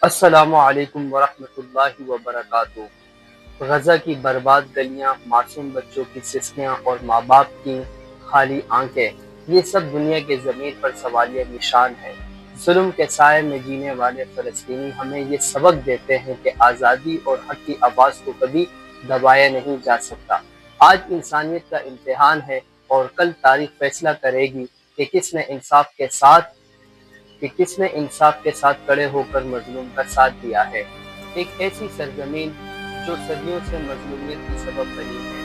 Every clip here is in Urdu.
السلام علیکم ورحمۃ اللہ وبرکاتہ۔ غزہ کی برباد گلیاں، معصوم بچوں کی سسکیاں اور ماں باپ کی خالی آنکھیں، یہ سب دنیا کے زمین پر سوالیہ نشان ہے۔ ظلم کے سائے میں جینے والے فلسطینی ہمیں یہ سبق دیتے ہیں کہ آزادی اور حق کی آواز کو کبھی دبایا نہیں جا سکتا۔ آج انسانیت کا امتحان ہے اور کل تاریخ فیصلہ کرے گی کہ کس نے انصاف کے ساتھ کھڑے ہو کر مظلوم کا ساتھ دیا ہے۔ ایک ایسی سرزمین جو صدیوں سے مظلومیت کی سبب بنی ہے،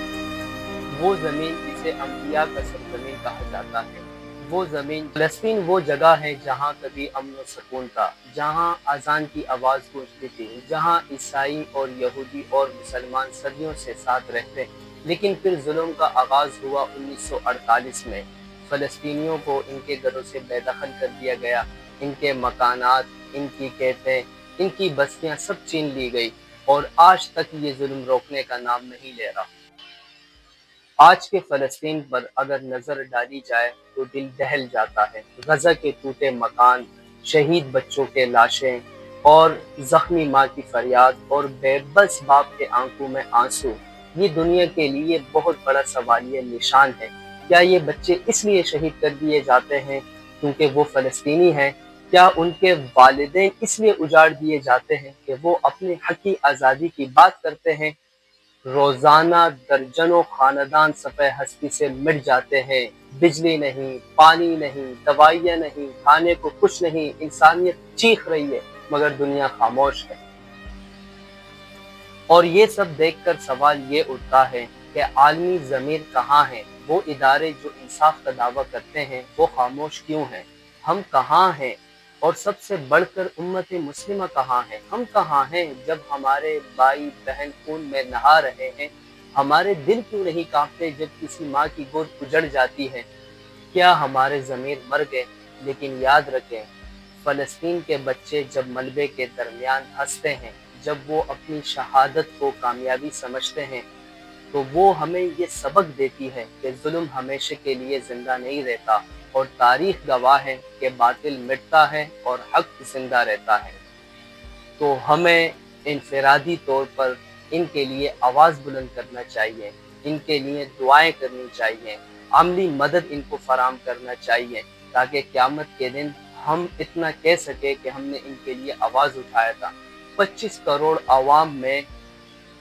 وہ زمین جسے انبیاء کا سرزمین کہا جاتا ہے، وہ زمین فلسطین وہ جگہ ہے جہاں کبھی امن و سکون تھا، جہاں اذان کی آواز گونجتی تھی، جہاں عیسائی اور یہودی اور مسلمان صدیوں سے ساتھ رہتے۔ لیکن پھر ظلم کا آغاز ہوا 1948 میں۔ فلسطینیوں کو ان کے گھروں سے بے دخل کر دیا گیا، ان کے مکانات، ان کی کھیتیں، ان کی بستیاں سب چھین لی گئی، اور آج تک یہ ظلم روکنے کا نام نہیں لے رہا۔ آج کے فلسطین پر اگر نظر ڈالی جائے تو دل دہل جاتا ہے۔ غزہ کے ٹوٹے مکان، شہید بچوں کے لاشیں اور زخمی ماں کی فریاد اور بے بس باپ کے آنکھوں میں آنسو، یہ دنیا کے لیے بہت بڑا سوالیہ نشان ہے۔ کیا یہ بچے اس لیے شہید کر دیے جاتے ہیں کیونکہ وہ فلسطینی ہیں؟ کیا ان کے والدین اس لیے اجاڑ دیے جاتے ہیں کہ وہ اپنے حق کی آزادی کی بات کرتے ہیں؟ روزانہ درجنوں خاندان صفحہ ہستی سے مٹ جاتے ہیں۔ بجلی نہیں، پانی نہیں، دوائیاں نہیں، کھانے کو کچھ نہیں، انسانیت چیخ رہی ہے مگر دنیا خاموش ہے۔ اور یہ سب دیکھ کر سوال یہ اٹھتا ہے کہ عالمی ضمیر کہاں ہے؟ وہ ادارے جو انصاف کا دعویٰ کرتے ہیں وہ خاموش کیوں ہیں؟ ہم کہاں ہیں؟ اور سب سے بڑھ کر امت مسلمہ کہاں ہے؟ ہم کہاں ہیں جب ہمارے بھائی بہن خون میں نہا رہے ہیں؟ ہمارے دل کیوں نہیں کانپتے جب کسی ماں کی گود اجڑ جاتی ہے؟ کیا ہمارے ضمیر مر گئے؟ لیکن یاد رکھیں، فلسطین کے بچے جب ملبے کے درمیان ہنستے ہیں، جب وہ اپنی شہادت کو کامیابی سمجھتے ہیں، تو وہ ہمیں یہ سبق دیتی ہے کہ ظلم ہمیشہ کے لیے زندہ نہیں رہتا، اور تاریخ گواہ ہے کہ باطل مٹتا ہے اور حق زندہ رہتا ہے۔ تو ہمیں انفرادی طور پر ان کے لیے آواز بلند کرنا چاہیے، ان کے لیے دعائیں کرنی چاہیے، عملی مدد ان کو فراہم کرنا چاہیے، تاکہ قیامت کے دن ہم اتنا کہہ سکیں کہ ہم نے ان کے لیے آواز اٹھایا تھا۔ 25 کروڑ عوام میں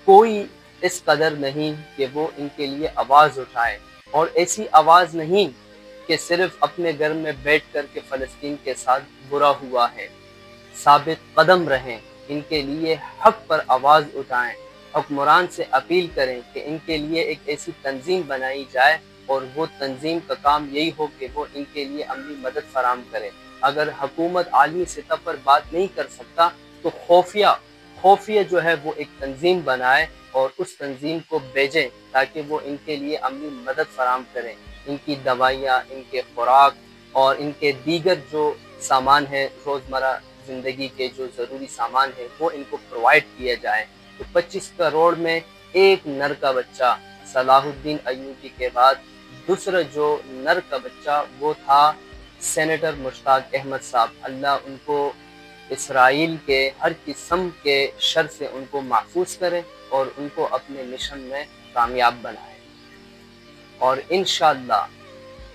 کوئی اس قدر نہیں کہ وہ ان کے لیے آواز اٹھائے، اور ایسی آواز نہیں کہ صرف اپنے گھر میں بیٹھ کر کے فلسطین کے ساتھ برا ہوا ہے۔ ثابت قدم رہیں، ان کے لیے حق پر آواز اٹھائیں، حکمران سے اپیل کریں کہ ان کے لیے ایک ایسی تنظیم بنائی جائے، اور وہ تنظیم کا کام یہی ہو کہ وہ ان کے لیے عملی مدد فراہم کرے۔ اگر حکومت عالمی سطح پر بات نہیں کر سکتا تو خفیہ جو ہے وہ ایک تنظیم بنائے اور اس تنظیم کو بھیجیں تاکہ وہ ان کے لیے عملی مدد فراہم کریں، ان کی دوائیاں، ان کے خوراک اور ان کے دیگر جو سامان ہے، روزمرہ زندگی کے جو ضروری سامان ہے، وہ ان کو پرووائڈ کیا جائے۔ تو 25 کروڑ میں ایک نر کا بچہ، صلاح الدین ایوبی کے بعد دوسرا جو نر کا بچہ وہ تھا سینیٹر مشتاق احمد صاحب۔ اللہ ان کو اسرائیل کے ہر قسم کے شر سے ان کو محفوظ کرے اور ان کو اپنے مشن میں کامیاب بنائے۔ اور انشاءاللہ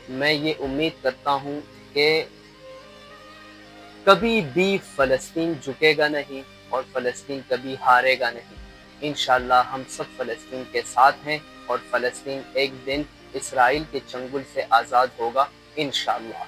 میں یہ امید کرتا ہوں کہ کبھی بھی فلسطین جھکے گا نہیں اور فلسطین کبھی ہارے گا نہیں۔ انشاءاللہ ہم سب فلسطین کے ساتھ ہیں، اور فلسطین ایک دن اسرائیل کے چنگل سے آزاد ہوگا انشاءاللہ۔